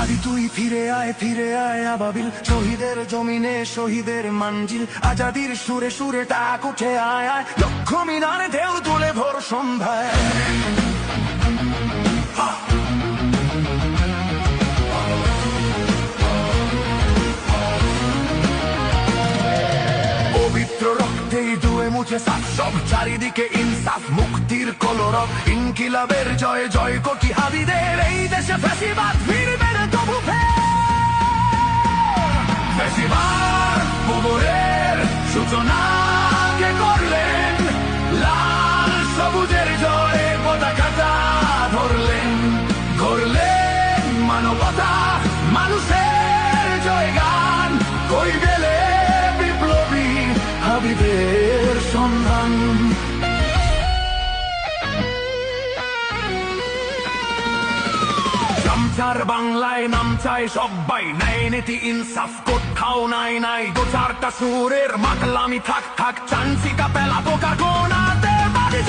আদি তুই ফিরে আয় আবাবিল, শহীদের জমিনে শহীদের মঞ্জিল, আজাদির সুরে সুরে টাক উঠে আয় আয়, লক্ষ মিনারে ঢেউ তুলে ভোর সন্ধ্যায়। পবিত্র রক্তেই ধুয়ে মুছে সাফ সব, চারিদিকে ইনসাফ মুক্তির কলরব, ইনকিলাবের জয় জয় কোটি হাবিদের, এই দেশে ফ্যাসিবাদ ফিরবে না তবু ফ্যাসিবাদ কবরের সূচনা কে করলেন, লাল সবুজের জয় পতাকাটা ধরলেন, করলেন মানবতা মানুষের জয় গান, কই গেলে বিপ্লবী হাবিবের সন্ধান। চার বাংলায় নাম চায় সবাই, ন্যায় নীতি ইনসাফ কোথাও নাই নাই, দু চারটা সুরের মাতলামি থাক থাক, চান্সিকা পেলা পোকা গোনাতে বাড়ি।